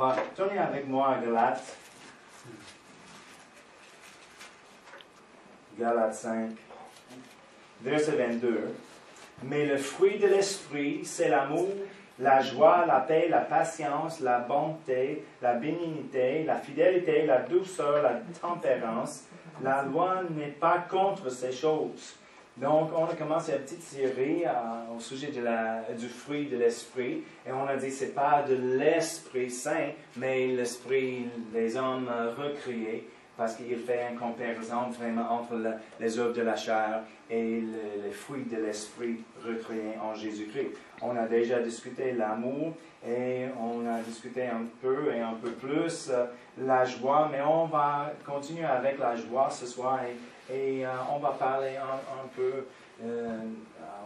On va tourner avec moi à Galates. Galates 5, verset 22. Mais le fruit de l'esprit, c'est l'amour, la joie, la paix, la patience, la bonté, la bénignité, la fidélité, la douceur, la tempérance. La loi n'est pas contre ces choses. Donc, on a commencé une petite série au sujet du fruit de l'esprit. Et on a dit que ce n'est pas de l'Esprit Saint, mais l'esprit des hommes recréés. Parce qu'il fait une comparaison vraiment entre les œuvres de la chair et les fruits de l'esprit recréés en Jésus-Christ. On a déjà discuté l'amour et on a discuté un peu et un peu plus la joie, mais on va continuer avec la joie ce soir et on va parler un peu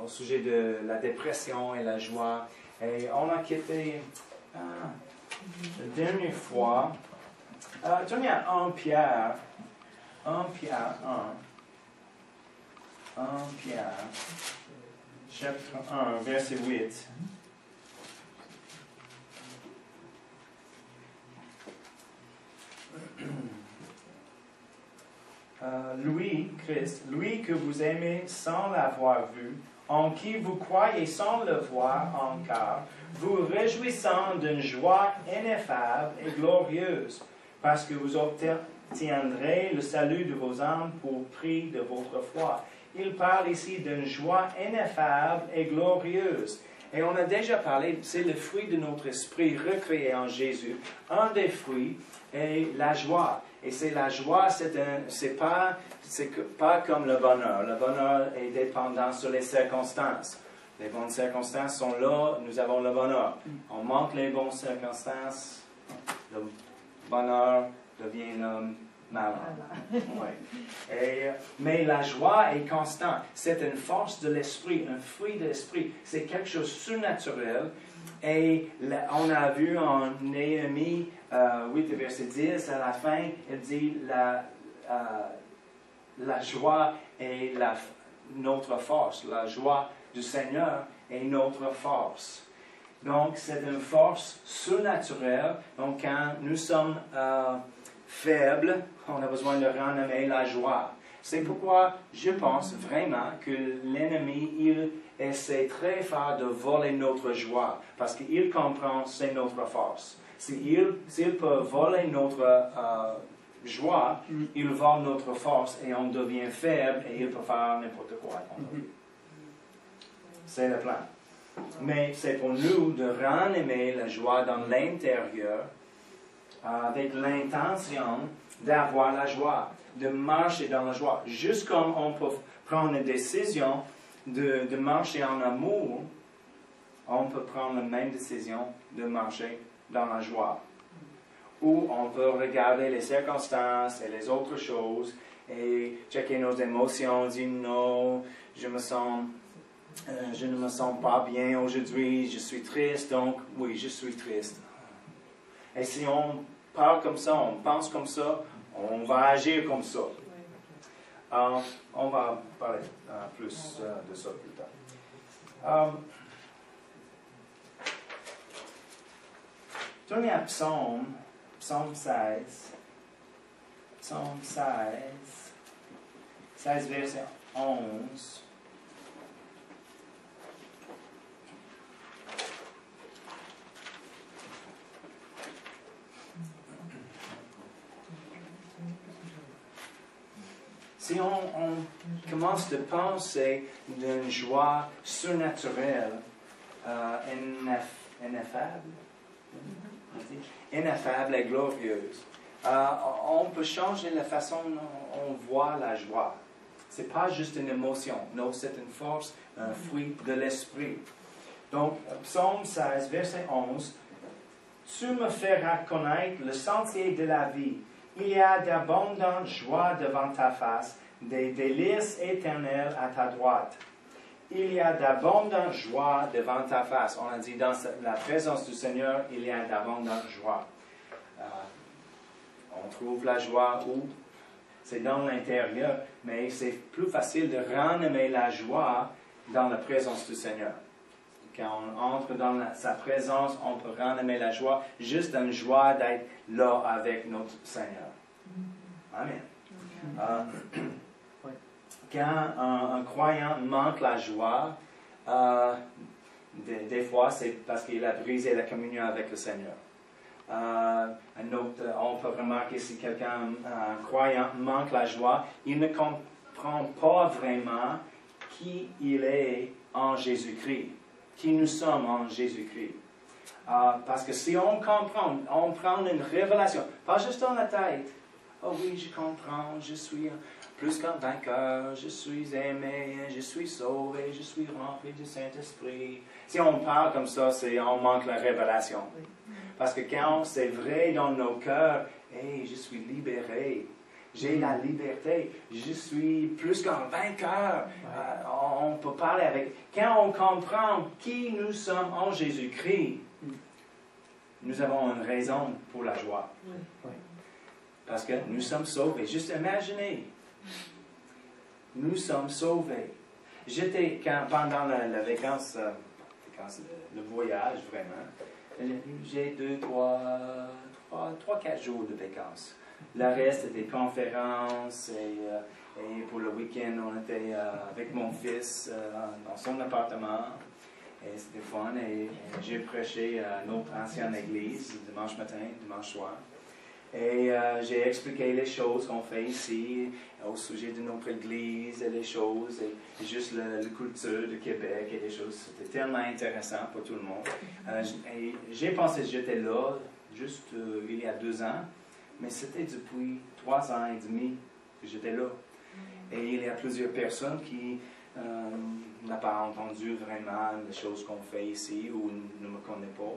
au sujet de la dépression et la joie. Et on a quitté la dernière fois. Tournez à 1 Pierre 1, chapitre 1, verset 8. Lui, Christ, lui que vous aimez sans l'avoir vu, en qui vous croyez sans le voir encore, vous réjouissant d'une joie ineffable et glorieuse, parce que vous obtiendrez le salut de vos âmes pour prix de votre foi. Il parle ici d'une joie ineffable et glorieuse. Et on a déjà parlé, c'est le fruit de notre esprit recréé en Jésus. Un des fruits est la joie. Et c'est la joie, c'est pas comme le bonheur. Le bonheur est dépendant sur les circonstances. Les bonnes circonstances sont là, nous avons le bonheur. On manque les bonnes circonstances, le bonheur devient malin. Ouais. Mais la joie est constante. C'est une force de l'esprit, un fruit de l'esprit. C'est quelque chose de surnaturel. Et on a vu en Néhémie 8, verset 10, à la fin, il dit la joie est notre force. La joie du Seigneur est notre force. Donc, c'est une force surnaturelle. Donc, quand nous sommes faibles, on a besoin de ranimer la joie. C'est pourquoi je pense vraiment que l'ennemi, il essaie très fort de voler notre joie. Parce qu'il comprend que c'est notre force. S'il peut voler notre joie, il vole notre force et on devient faible et il peut faire n'importe quoi. C'est le plan. Mais c'est pour nous de ranimer la joie dans l'intérieur avec l'intention d'avoir la joie, de marcher dans la joie. Juste comme on peut prendre une décision de marcher en amour, on peut prendre la même décision de marcher dans la joie. Ou on peut regarder les circonstances et les autres choses et checker nos émotions, dire non, je ne me sens pas bien aujourd'hui, je suis triste, donc oui, je suis triste. Et si on parle comme ça, on pense comme ça, on va agir comme ça. On va parler plus de ça plus tard. Tournez à Psaume 16. Psaume 16, verset 11. Si on commence de penser d'une joie surnaturelle, ineffable et glorieuse, on peut changer la façon dont on voit la joie. Ce n'est pas juste une émotion, non, c'est une force, un fruit de l'esprit. Donc, Psaume 16, verset 11, « Tu me feras connaître le sentier de la vie. Il y a d'abondantes joies devant ta face, des délices éternelles à ta droite. Il y a d'abondantes joies devant ta face. » On a dit, dans la présence du Seigneur, il y a d'abondantes joies. On trouve la joie où? C'est dans l'intérieur, mais c'est plus facile de ranimer la joie dans la présence du Seigneur. quand on entre dans sa présence, on peut ramener la joie, juste une joie d'être là avec notre Seigneur. Amen. Quand un croyant manque la joie, des fois, c'est parce qu'il a brisé la communion avec le Seigneur. On peut remarquer si quelqu'un, un croyant, manque la joie, il ne comprend pas vraiment qui il est en Jésus-Christ, qui nous sommes en Jésus-Christ. Parce que si on comprend, on prend une révélation, pas juste dans la tête. Oh oui, je comprends, je suis plus qu'un vainqueur, je suis aimé, je suis sauvé, je suis rempli du Saint-Esprit. Si on parle comme ça, on manque la révélation. Parce que quand c'est vrai dans nos cœurs, hey, je suis libéré, j'ai la liberté, je suis plus qu'un vainqueur. On peut parler avec. Quand on comprend qui nous sommes en Jésus-Christ, nous avons une raison pour la joie. Parce que nous sommes sauvés. Juste imaginez, nous sommes sauvés. Pendant la vacances, le voyage vraiment, j'ai 3-4 jours de vacances. Le reste était conférences et pour le week-end, on était avec mon fils dans son appartement. Et c'était fun. Et j'ai prêché à notre ancienne église dimanche matin, dimanche soir. Et j'ai expliqué les choses qu'on fait ici au sujet de notre église et les choses, et juste la culture de Québec et les choses. C'était tellement intéressant pour tout le monde. Et j'ai pensé que j'étais là juste il y a 2 ans, mais c'était depuis 3 ans et demi que j'étais là. Et il y a plusieurs personnes qui n'ont pas entendu vraiment les choses qu'on fait ici ou ne me connaissent pas.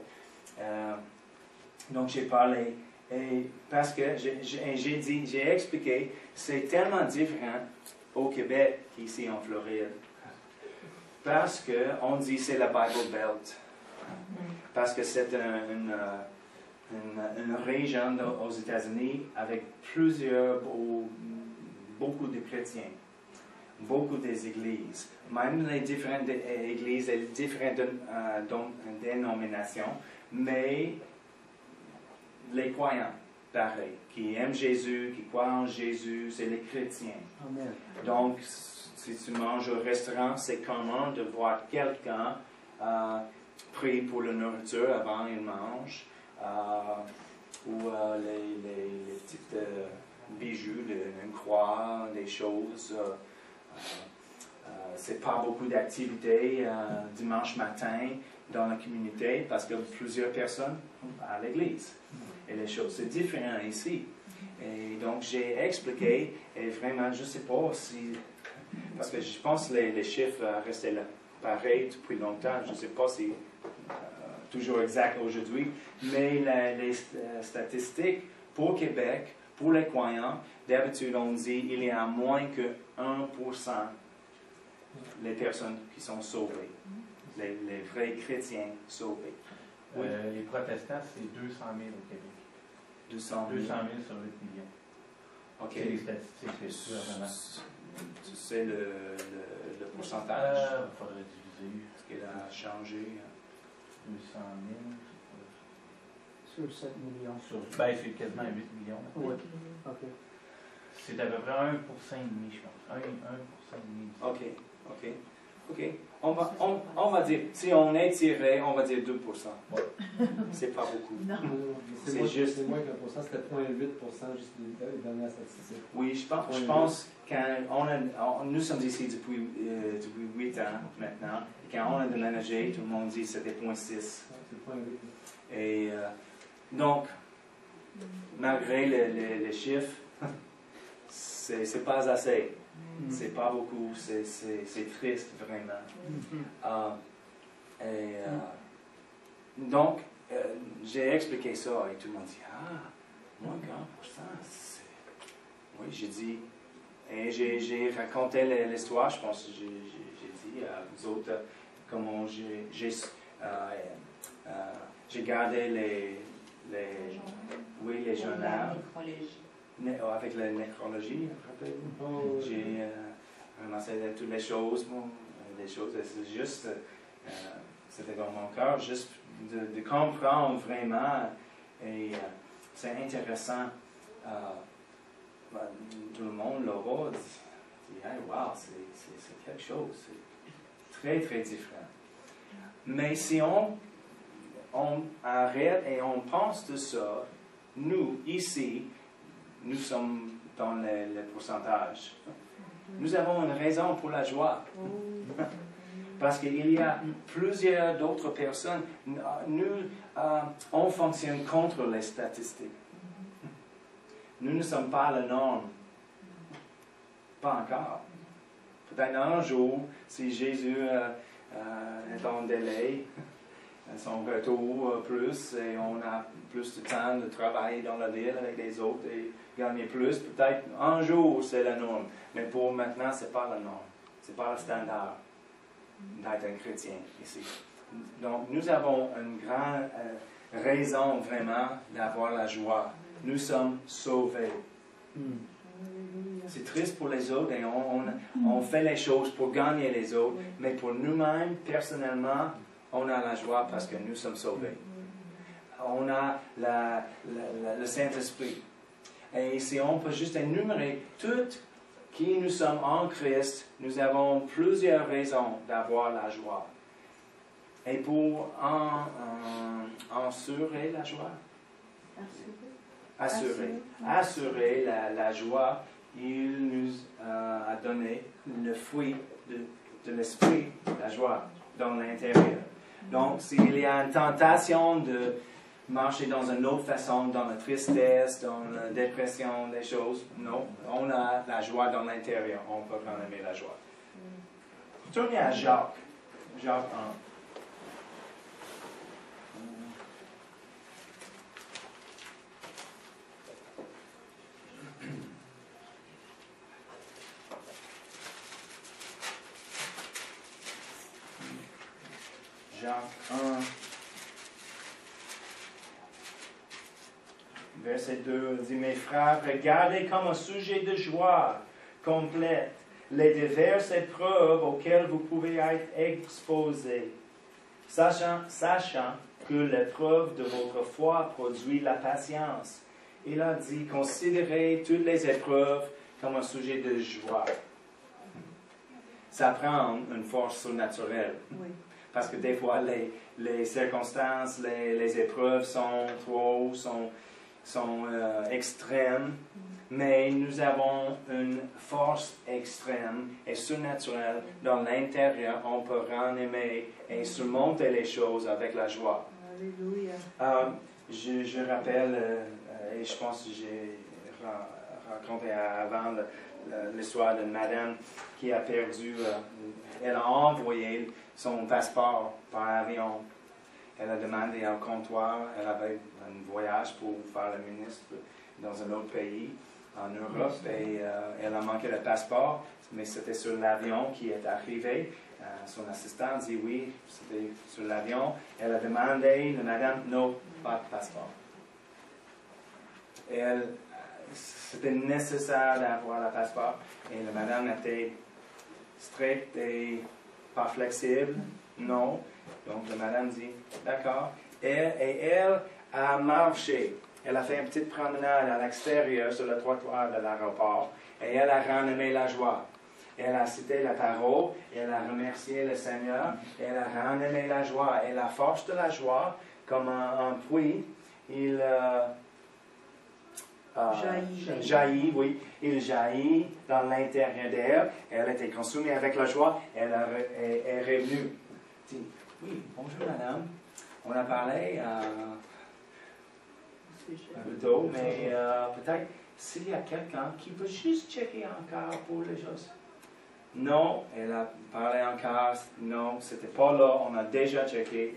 Donc j'ai parlé. Et parce que j'ai expliqué, c'est tellement différent au Québec qu'ici en Floride. Parce qu'on dit c'est la Bible Belt. Parce que c'est une région aux États-Unis avec beaucoup de chrétiens, beaucoup des églises. Même les différentes églises et les différentes dénominations, mais les croyants, pareil, qui aiment Jésus, qui croient en Jésus, c'est les chrétiens. Amen. Donc, si tu manges au restaurant, c'est commun de voir quelqu'un prier pour la nourriture avant qu'il mange, ou les petits bijoux, une croix, des choses. C'est pas beaucoup d'activités dimanche matin dans la communauté parce qu'il y a plusieurs personnes à l'église. Et les choses, c'est différent ici. Et donc, j'ai expliqué, et vraiment, je ne sais pas si... Parce que je pense que les chiffres restaient là, pareils depuis longtemps. Je ne sais pas si toujours exact aujourd'hui. Mais les statistiques pour Québec, pour les croyants, d'habitude, on dit qu'il y a moins que 1% les personnes qui sont sauvées. Les vrais chrétiens sauvés. Oui. Les protestants, c'est 200 000 au Québec. 200 000 sur 8 millions. OK. C'est les statistiques, c'est sûr, vraiment. Tu sais le pourcentage? Il faudrait diviser. Est-ce qu'il a changé? 200 000. Sur 7 millions. Ben, c'est quasiment 8 millions. Oui. OK. C'est à peu près 1,5%, je pense. 1,5%. OK. On va dire, si on est tiré, on va dire 2%. Ouais. C'est pas beaucoup. Non. C'est juste. C'est moins que 1%, c'était 0,8% juste les dernières statistiques. Oui, je pense quand nous sommes ici depuis 8 ans maintenant, et quand on a déménagé, tout le monde dit que c'était 0,6. C'est 0,8. Et donc, malgré les chiffres, c'est pas assez. C'est pas beaucoup, c'est triste vraiment. Donc, j'ai expliqué ça et tout le monde dit moins que 1%. Oui, j'ai dit, et j'ai raconté l'histoire, je pense que j'ai dit à vous autres comment j'ai gardé les journaux. Avec la nécrologie, rappelez-vous. J'ai ramassé toutes les choses, c'est juste, c'était dans mon cœur, juste de comprendre vraiment. Et c'est intéressant. Tout le monde là-bas dit hey, wow, c'est quelque chose. C'est très, très différent. Mais si on arrête et on pense de ça, nous, ici, nous sommes dans le pourcentage. Nous avons une raison pour la joie. Parce qu'il y a plusieurs d'autres personnes. Nous, on fonctionne contre les statistiques. Nous ne sommes pas la norme. Pas encore. Peut-être un jour, si Jésus est en délai, son retour plus, et on a plus de temps de travailler dans la ville avec les autres et gagner plus, peut-être un jour c'est la norme. Mais pour maintenant, ce n'est pas la norme. Ce n'est pas le standard d'être un chrétien ici. Donc, nous avons une grande raison vraiment d'avoir la joie. Nous sommes sauvés. C'est triste pour les autres et on fait les choses pour gagner les autres, mais pour nous-mêmes, personnellement, on a la joie parce que nous sommes sauvés. On a le Saint-Esprit. Et si on peut juste énumérer tout qui nous sommes en Christ, nous avons plusieurs raisons d'avoir la joie. Et pour assurer la joie, assurer la joie, il nous a donné le fruit de l'esprit, la joie, dans l'intérieur. Donc, s'il y a une tentation de marcher dans une autre façon, dans la tristesse, dans la dépression, des choses, non, on a la joie dans l'intérieur. On peut quand même aimer la joie. Tournez à Jacques. Jacques 1. Jacques 1, verset 2, dit, mes frères, regardez comme un sujet de joie complète les diverses épreuves auxquelles vous pouvez être exposés, sachant que l'épreuve de votre foi produit la patience. Il a dit, considérez toutes les épreuves comme un sujet de joie. Ça prend une force surnaturelle. Oui. Parce que des fois, les circonstances, les épreuves sont trop, sont extrêmes, mais nous avons une force extrême et surnaturelle dans l'intérieur. On peut aimer et surmonter les choses avec la joie. Alléluia. Je rappelle, et je pense que j'ai raconté avant l'histoire d'une madame qui a perdu, elle a envoyé son passeport par avion. Elle a demandé au comptoir, elle avait un voyage pour faire le ministre dans un autre pays, en Europe, et elle a manqué le passeport, mais c'était sur l'avion qui est arrivé. Son assistant dit oui, c'était sur l'avion. Elle a demandé, la madame, non, pas de passeport. Et c'était nécessaire d'avoir le passeport, et la madame était stricte et pas flexible, non. Donc la madame dit, d'accord. Elle a marché. Elle a fait une petite promenade à l'extérieur sur le trottoir de l'aéroport et elle a renommé la joie. Elle a cité la parole, elle a remercié le Seigneur, elle a renommé la joie. Et la force de la joie, comme un puits, il jaillit, oui. Il jaillit dans l'intérieur d'elle. Elle était consumée avec la joie. Elle est revenue. Dit, oui, bonjour madame. On a parlé un peu tôt, mais peut-être s'il y a quelqu'un qui veut juste checker encore pour les choses. Non, elle a parlé encore. Non, c'était pas là. On a déjà checké.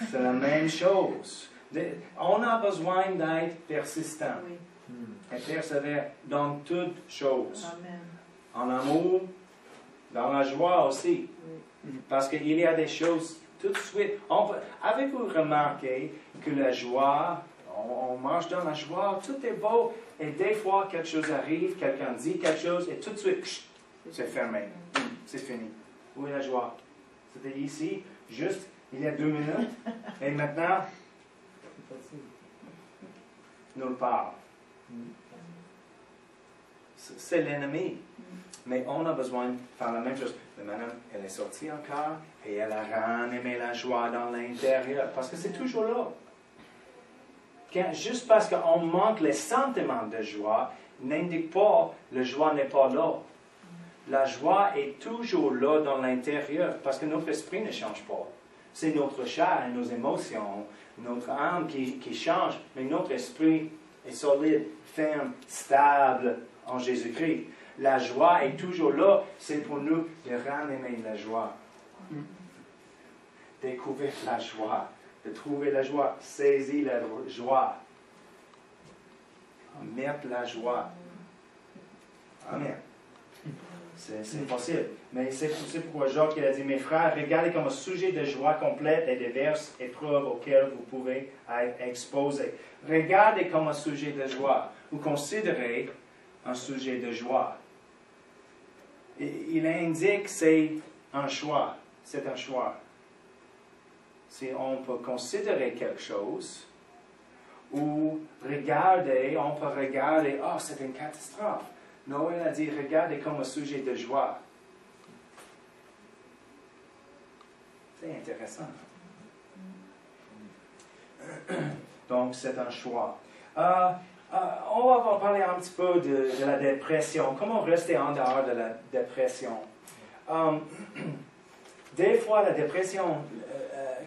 C'est la même chose. On a besoin d'être persistant et persévère dans toutes choses. Amen. En amour, dans la joie aussi. Parce qu'il y a des choses tout de suite. Avez-vous remarqué que la joie, on marche dans la joie, tout est beau, et des fois quelque chose arrive, quelqu'un dit quelque chose, et tout de suite, c'est fermé. C'est fini. Où est la joie? C'était ici, juste il y a 2 minutes, et maintenant, nulle part. C'est l'ennemi. Mais on a besoin de faire la même chose. Mais madame, elle est sortie encore et elle a ranimé la joie dans l'intérieur. Parce que c'est toujours là. Juste parce qu'on manque les sentiments de joie, n'indique pas que la joie n'est pas là. La joie est toujours là dans l'intérieur parce que notre esprit ne change pas. C'est notre chair et nos émotions, notre âme qui change, mais notre esprit est solide, ferme, stable en Jésus-Christ. La joie est toujours là, c'est pour nous de ranimer la joie. Découvrir la joie, de trouver la joie, saisir la joie, mettre la joie. Amen. C'est possible. Mais c'est pourquoi Jacques a dit, mes frères, regardez comme un sujet de joie complète les diverses épreuves auxquelles vous pouvez être exposés. Regardez comme un sujet de joie. Vous considérez un sujet de joie. Il indique que c'est un choix. C'est un choix. Si on peut considérer quelque chose, ou regarder, on peut regarder, oh, c'est une catastrophe. Noël a dit, regardez comme un sujet de joie. C'est intéressant. Donc, c'est un choix. On va parler un petit peu de la dépression. Comment rester en dehors de la dépression? Des fois, la dépression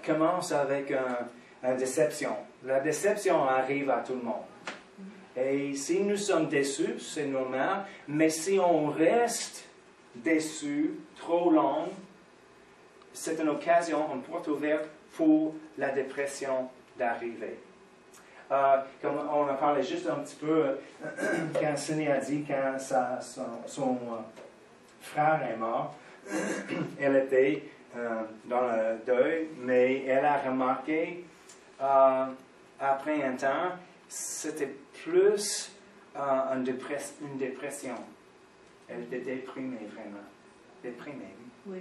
commence avec une déception. La déception arrive à tout le monde. Et si nous sommes déçus, c'est normal, mais si on reste déçu trop long, c'est une occasion, une porte ouverte pour la dépression d'arriver. Comme on a parlé juste un petit peu, quand Cindy a dit, quand son frère est mort, elle était dans le deuil, mais elle a remarqué, après un temps, c'était plus une dépression. Elle était déprimée, vraiment. Déprimée, oui.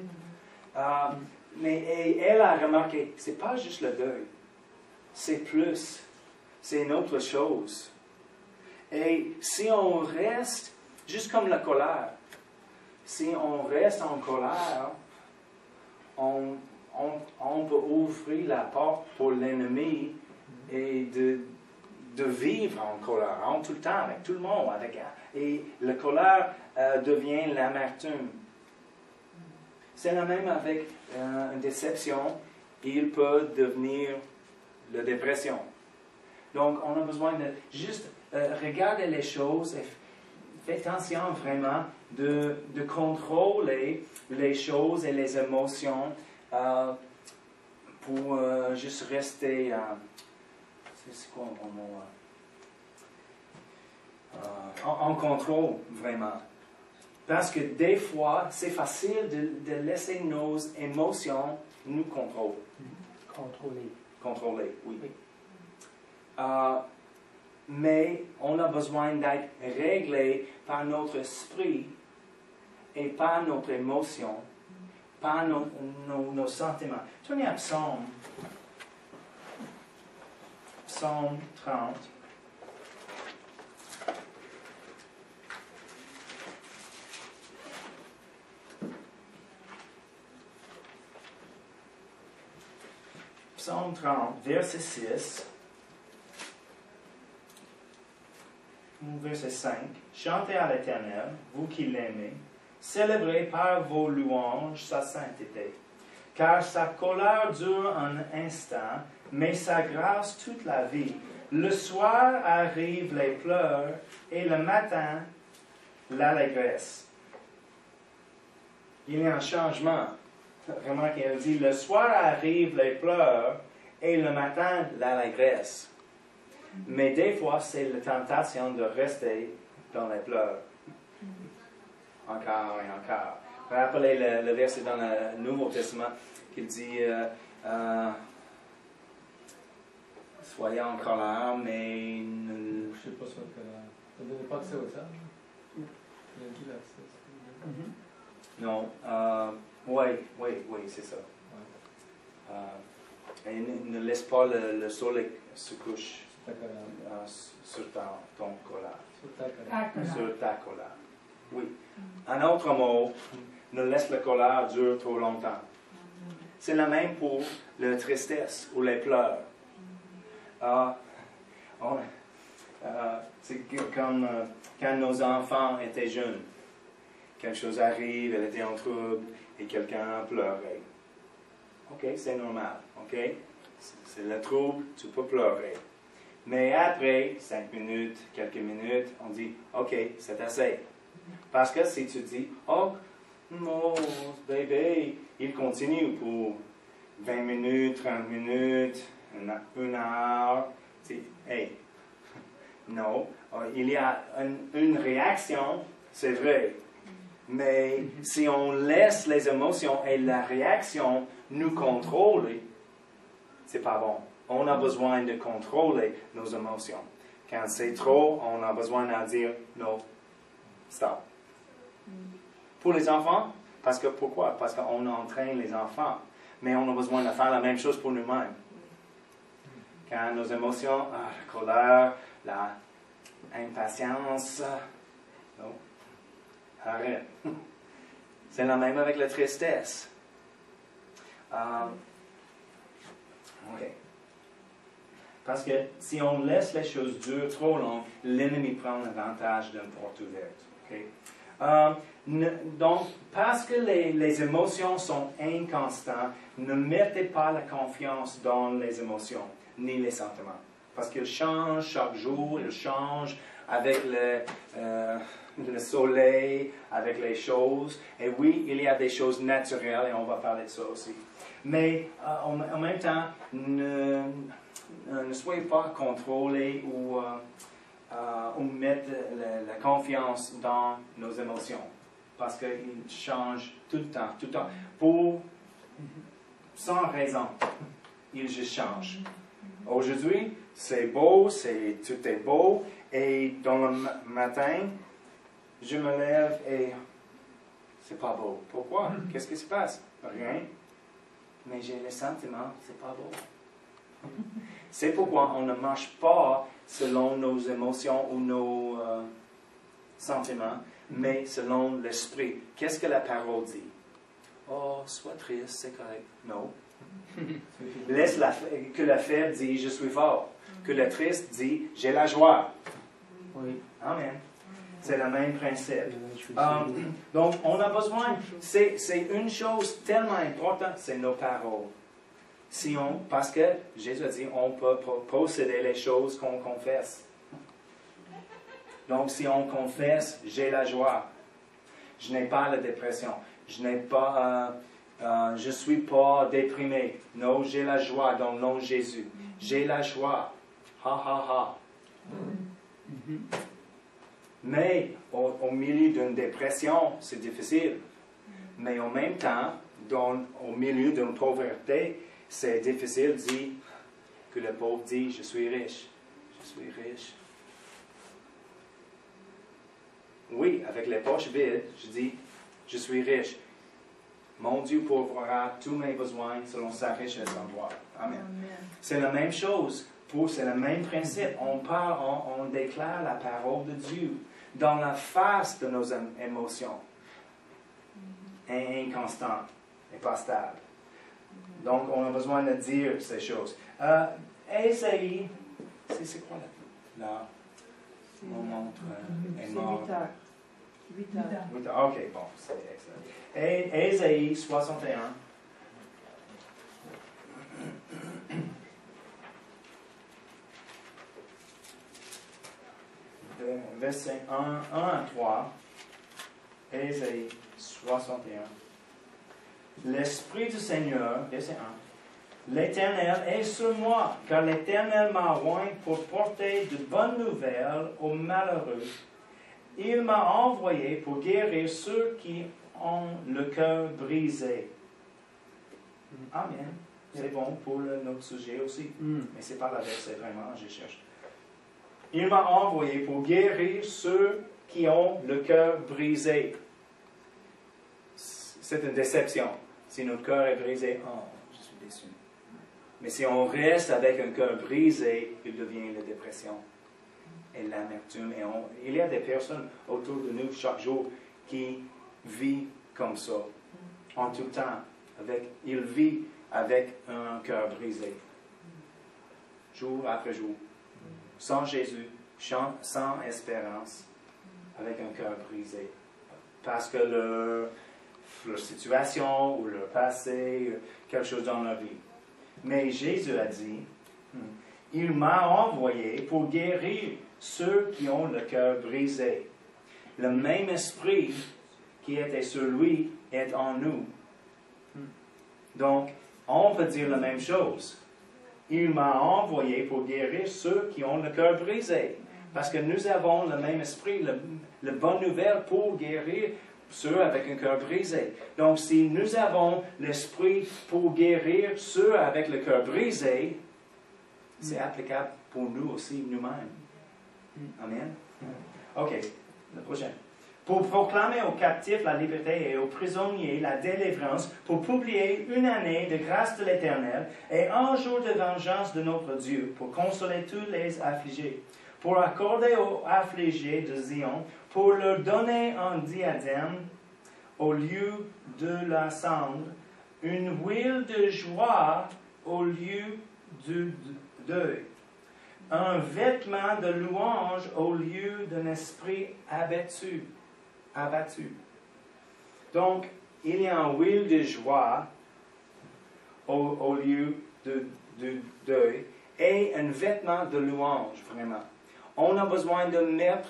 Mais elle a remarqué, c'est pas juste le deuil, c'est plus, c'est une autre chose. Et si on reste, juste comme la colère, si on reste en colère, on peut ouvrir la porte pour l'ennemi et de vivre en colère, en tout le temps, avec tout le monde. Et la colère devient l'amertume. C'est la même avec une déception. Il peut devenir la dépression. Donc, on a besoin de juste regarder les choses et faire attention vraiment de contrôler les choses et les émotions pour juste rester... c'est quoi un bon mot? En contrôle, vraiment. Parce que des fois, c'est facile de laisser nos émotions nous contrôler. Contrôler, oui. Mais on a besoin d'être réglé par notre esprit et par notre émotion, par nos sentiments. Tournez à Psaume 30. Psaume 30, verset 6, verset 5. Chantez à l'Éternel, vous qui l'aimez, célébrez par vos louanges sa sainteté. Car sa colère dure un instant, mais sa grâce toute la vie. Le soir arrivent les pleurs, et le matin, l'allégresse. Il y a un changement. Remarquez, elle dit, le soir arrivent les pleurs, et le matin, l'allégresse. Mais des fois, c'est la tentation de rester dans les pleurs. Encore et encore. Rappelez le verset dans le Nouveau Testament qui dit soyez en colère, mais ne... Je ne sais pas sur la colère. Ça ne donnait pas accès au sage. Il y a qui l'accès? Non. Oui, c'est ça. Et ne laisse pas le soleil se couche sur ton collage. Sur ta collage. Oui. Un autre mot, ne laisse le colère durer trop longtemps. C'est la même pour la tristesse ou les pleurs. C'est comme quand nos enfants étaient jeunes. Quelque chose arrive, elle était en trouble et quelqu'un pleurait. OK, c'est normal. OK? C'est le trouble, tu peux pleurer. Mais après 5 minutes, quelques minutes, on dit, OK, c'est assez. Parce que si tu dis, oh, mon bébé, il continue pour 20 minutes, 30 minutes, une heure, tu dis, hey, non, il y a une réaction, c'est vrai. Mais si on laisse les émotions et la réaction nous contrôler, c'est pas bon. On a besoin de contrôler nos émotions. Quand c'est trop, on a besoin de dire non, stop. Pour les enfants, pourquoi? Parce qu'on entraîne les enfants. Mais on a besoin de faire la même chose pour nous-mêmes. Quand nos émotions, la colère, l'impatience, non, arrête. C'est la même avec la tristesse. OK. Parce que si on laisse les choses durer trop longtemps, l'ennemi prend l'avantage d'une porte ouverte. Okay? Donc, parce que les émotions sont inconstantes, ne mettez pas la confiance dans les émotions, ni les sentiments. Parce qu'ils changent chaque jour, ils changent avec le soleil, avec les choses. Et oui, il y a des choses naturelles, et on va parler de ça aussi. Mais en même temps, ne soyez pas contrôlés ou mettre la confiance dans nos émotions. Parce qu'ils changent tout le temps, sans raison. Ils juste changent. Aujourd'hui, c'est beau, tout est beau, et dans le matin, je me lève et c'est pas beau. Pourquoi? Qu'est-ce qui se passe? Rien. Mais j'ai le sentiment, c'est pas beau. C'est pourquoi on ne marche pas selon nos émotions ou nos sentiments, mais selon l'esprit. Qu'est-ce que la parole dit? Oh, sois triste, c'est correct. Non. Laisse que la faible dise, je suis fort. Que le triste dit, j'ai la joie. Oui. Amen. C'est le même principe. Donc, on a besoin, c'est une chose tellement importante, c'est nos paroles. Parce que Jésus a dit, on peut posséder les choses qu'on confesse. Donc, si on confesse, j'ai la joie. Je n'ai pas la dépression. Je ne suis pas déprimé. Non, j'ai la joie dans le nom de Jésus. J'ai la joie. Ha, ha, ha. Mais au milieu d'une dépression, c'est difficile. Mais en même temps, au milieu d'une pauvreté, c'est difficile de dire que le pauvre dit, je suis riche. Je suis riche. Oui, avec les poches vides, je dis, je suis riche. Mon Dieu pourvoira tous mes besoins selon sa richesse en droit. Amen. C'est la même chose. C'est le même principe. On déclare la parole de Dieu dans la face de nos émotions. Inconstantes et pas stables. Donc, on a besoin de dire ces choses. Ésaïe, c'est quoi là? Mon montre est mort. 8 heures. 8 heures. OK, bon, c'est excellent. Ésaïe 61. Verset 1 à 3. Ésaïe 61. L'Esprit du Seigneur, verset 1. L'Éternel est sur moi, car l'Éternel m'a oint pour porter de bonnes nouvelles aux malheureux. Il m'a envoyé pour guérir ceux qui ont le cœur brisé. Amen. C'est bon pour notre sujet aussi. Mais ce n'est pas la verset vraiment, je cherche. Il m'a envoyé pour guérir ceux qui ont le cœur brisé. c'est une déception. Si notre cœur est brisé, oh, je suis déçu. Mais si on reste avec un cœur brisé, il devient la dépression et l'amertume. Et il y a des personnes autour de nous chaque jour qui vivent comme ça, en tout temps. Ils vivent avec un cœur brisé, jour après jour, sans Jésus, sans espérance, avec un cœur brisé. Parce que leur situation ou leur passé, quelque chose dans leur vie. Mais Jésus a dit, il m'a envoyé pour guérir ceux qui ont le cœur brisé. Le même esprit qui était sur lui est en nous. Donc, on peut dire la même chose. Il m'a envoyé pour guérir ceux qui ont le cœur brisé. Parce que nous avons le même esprit, la bonne nouvelle pour guérir ceux avec un cœur brisé. Donc, si nous avons l'esprit pour guérir ceux avec le cœur brisé, c'est applicable pour nous aussi, nous-mêmes. Amen. OK, le prochain. Pour proclamer aux captifs la liberté et aux prisonniers la délivrance, pour publier une année de grâce de l'Éternel et un jour de vengeance de notre Dieu, pour consoler tous les affligés, pour accorder aux affligés de Zion, pour leur donner un diadème au lieu de la cendre, une huile de joie au lieu du deuil, un vêtement de louange au lieu d'un esprit abattu. Donc, il y a une huile de joie au lieu de deuil et un vêtement de louange, vraiment. On a besoin de mettre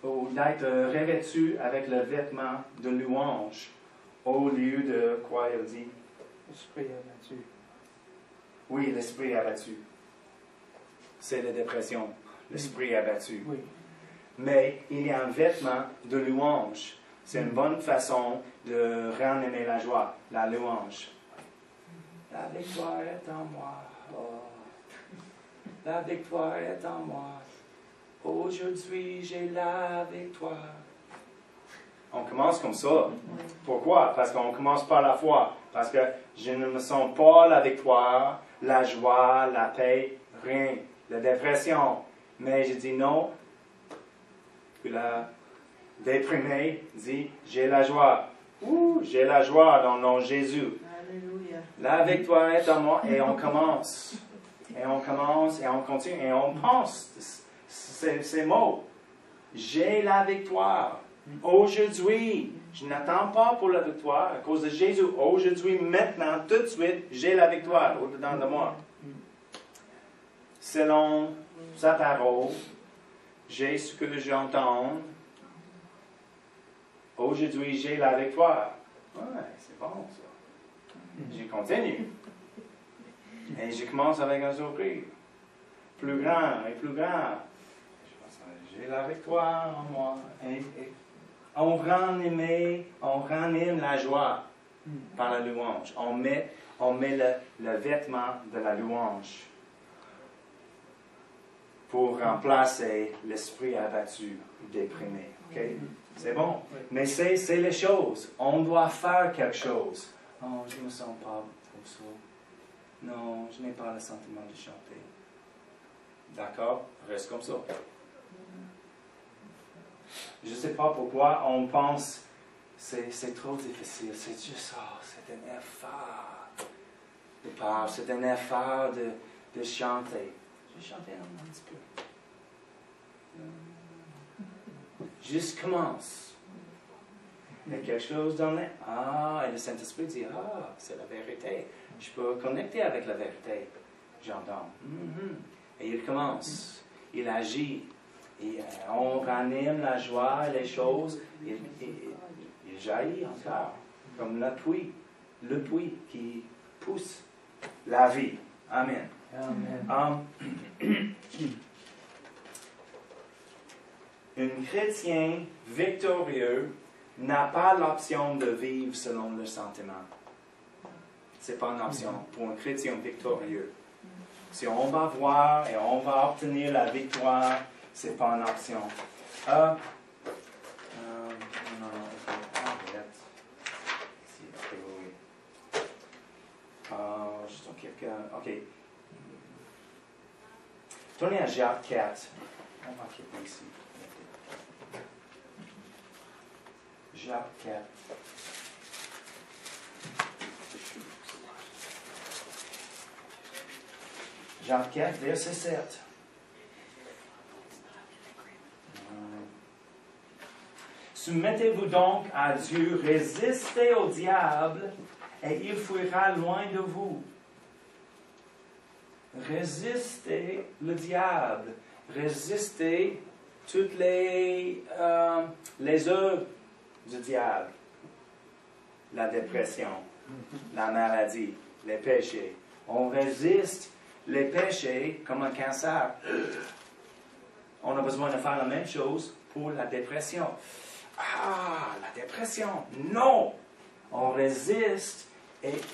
ou d'être revêtu avec le vêtement de louange au lieu de quoi il dit? L'esprit abattu. Oui, l'esprit abattu. C'est la dépression, l'esprit abattu. Oui. Mais il y a un vêtement de louange. C'est une bonne façon de ranimer la joie, la louange. La victoire est en moi. Oh. La victoire est en moi. Aujourd'hui, j'ai la victoire. On commence comme ça. Pourquoi? Parce qu'on commence par la foi. Parce que je ne me sens pas la victoire, la joie, la paix, rien. La dépression. Mais je dis non. Puis la déprimé dit, j'ai la joie. Ouh, j'ai la joie dans le nom de Jésus. Alléluia. La victoire est en moi. Et on commence. Et on commence, et on continue, et on pense ces mots. J'ai la victoire. Aujourd'hui, je n'attends pas pour la victoire à cause de Jésus. Aujourd'hui, maintenant, tout de suite, j'ai la victoire au-dedans de moi. Selon sa parole, j'ai ce que j'entends. Aujourd'hui, j'ai la victoire. Ouais, c'est bon ça. Je continue. Et je commence avec un sourire. Plus grand et plus grand. J'ai la victoire en moi. Et on ranime la joie par la louange. On met le vêtement de la louange pour remplacer l'esprit abattu ou déprimé. Okay? C'est bon? Mais c'est les choses. On doit faire quelque chose. Oh, je ne me sens pas comme ça. Non, je n'ai pas le sentiment de chanter. D'accord? Reste comme ça. Je ne sais pas pourquoi on pense c'est trop difficile. C'est juste ça. C'est un effort de part. C'est un effort de chanter. Je vais chanter un petit peu. Juste commence. Il y a quelque chose dans les... Ah, et le Saint-Esprit dit, ah, c'est la vérité. Je peux connecter avec la vérité. J'entends. Et il commence. Il agit. Et on ranime la joie et les choses. Il jaillit encore. Comme le puits qui pousse la vie. Amen. Amen. Un chrétien victorieux n'a pas l'option de vivre selon le sentiment. Ce n'est pas une option pour un chrétien victorieux. Si on va voir et on va obtenir la victoire, ce n'est pas une option. OK. Tournez à Jacques 4. On va quitter ici. Jacques 4. Jacques 4, verset 7. Soumettez-vous donc à Dieu, résistez au diable et il fuira loin de vous. Résistez le diable, résistez toutes les œuvres du diable. La dépression, la maladie, les péchés. On résiste les péchés comme un cancer. On a besoin de faire la même chose pour la dépression. Ah, la dépression, non! On résiste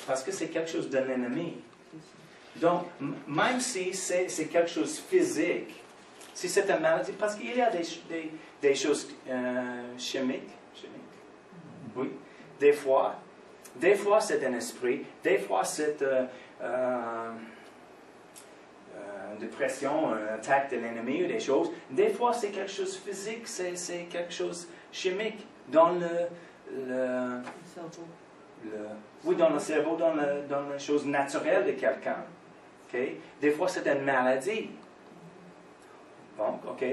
parce que c'est quelque chose d'un ennemi. Donc, même si c'est quelque chose de physique, si c'est une maladie, parce qu'il y a des choses chimiques, oui, des fois c'est un esprit, des fois c'est une dépression, une attaque de l'ennemi ou des choses, des fois c'est quelque chose de physique, c'est quelque chose de chimique dans le cerveau. Oui, dans le cerveau, dans les choses naturelles de quelqu'un. Okay? Des fois, c'est une maladie. Donc, OK,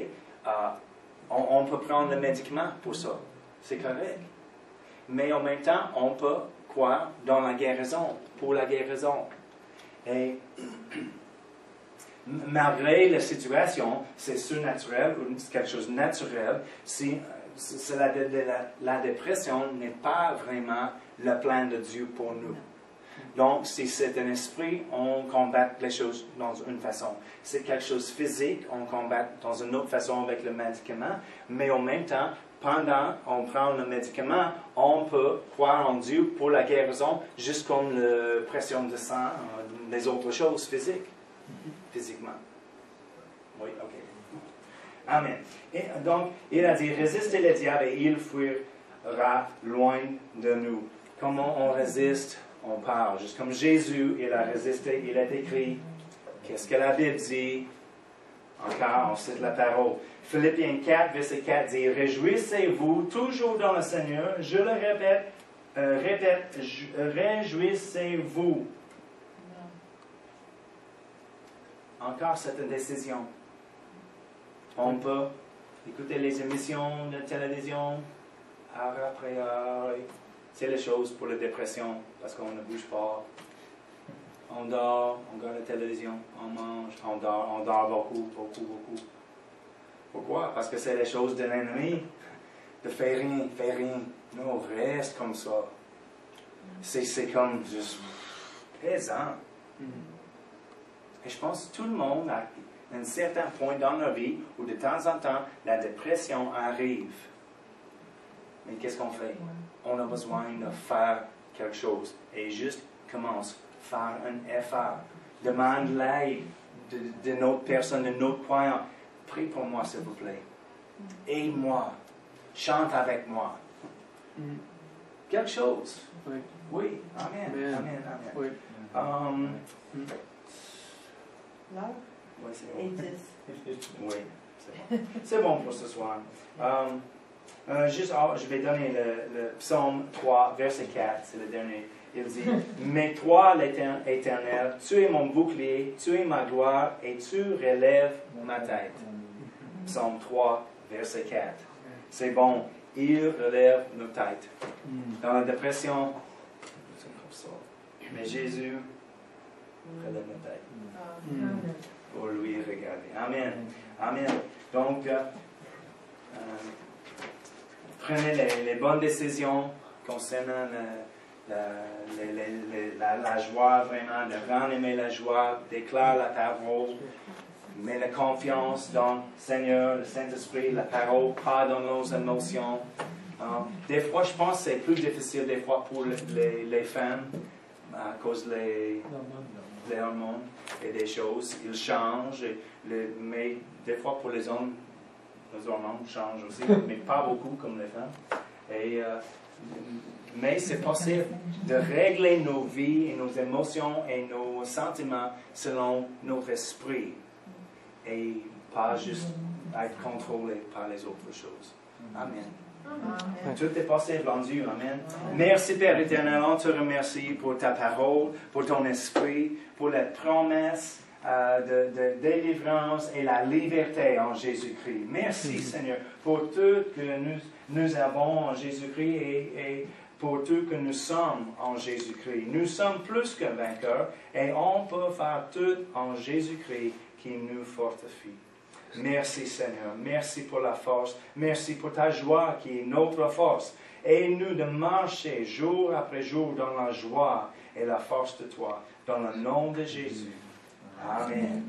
on peut prendre le médicament pour ça. C'est correct. Mais en même temps, on peut croire dans la guérison, pour la guérison. Et malgré la situation, c'est surnaturel ou quelque chose de naturel, la dépression n'est pas vraiment le plan de Dieu pour nous. Donc, si c'est un esprit, on combat les choses dans une façon. Si c'est quelque chose de physique, on combat dans une autre façon avec le médicament. Mais en même temps, pendant qu'on prend le médicament, on peut croire en Dieu pour la guérison, juste comme la pression de sang, les autres choses physiquement. Oui, OK. Amen. Et donc, il a dit, résistez le diable et il fuira loin de nous. Comment on résiste? On parle. Juste comme Jésus, il a résisté, il a écrit. Qu'est-ce que la Bible dit? Encore, on cite la parole. Philippiens 4, verset 4 dit, réjouissez-vous toujours dans le Seigneur. Je le répète, réjouissez-vous. Encore, c'est une décision. On peut écouter les émissions de télévision, heure après heure. C'est les choses pour la dépression, parce qu'on ne bouge pas. On dort, on regarde la télévision, on mange, on dort beaucoup. Pourquoi? Parce que c'est les choses de l'ennemi. De faire rien. Non, reste comme ça. C'est comme juste pesant. Et je pense que tout le monde a un certain point dans leur vie où de temps en temps, la dépression arrive. Mais qu'est-ce qu'on fait? On a besoin de faire quelque chose. Et juste commence à faire un effort. Demande l'aide de notre personne, de notre croyant. Prie pour moi, s'il vous plaît. Aide-moi. Chante avec moi. Quelque chose. Oui. Oui. Amen. Oui. Là, Oui, c'est et bon. 10. Oui, c'est bon. C'est bon pour ce soir. Je vais donner le psaume 3, verset 4, c'est le dernier. Il dit, mais toi, l'Éternel, tu es mon bouclier, tu es ma gloire, et tu relèves ma tête. Psaume 3, verset 4. C'est bon, il relève nos têtes. Dans la dépression, c'est comme ça. Mais Jésus relève nos têtes. Pour lui regarder. Amen. Amen. Donc, prenez les bonnes décisions concernant la joie, vraiment, de rendre aimer la joie, déclare la parole, mets la confiance dans le Seigneur, le Saint-Esprit, la parole, pas dans nos émotions. Des fois, je pense que c'est plus difficile des fois pour les femmes à cause des hormones et des choses. Ils changent, mais des fois pour les hommes, les hormones changent aussi, mais pas beaucoup comme les femmes. Et Mais c'est possible de régler nos vies et nos émotions et nos sentiments selon notre esprit et pas juste être contrôlé par les autres choses. Amen. Tout est possible en Dieu. Amen. Merci Père éternel, on te remercie pour ta parole, pour ton esprit, pour la promesse de délivrance et la liberté en Jésus-Christ. Merci Seigneur pour tout que nous avons en Jésus-Christ et pour tout que nous sommes en Jésus-Christ. Nous sommes plus que vainqueurs et on peut faire tout en Jésus-Christ qui nous fortifie. Merci Seigneur, merci pour la force, merci pour ta joie qui est notre force. Aide-nous de marcher jour après jour dans la joie et la force de toi, dans le nom de Jésus. Amen.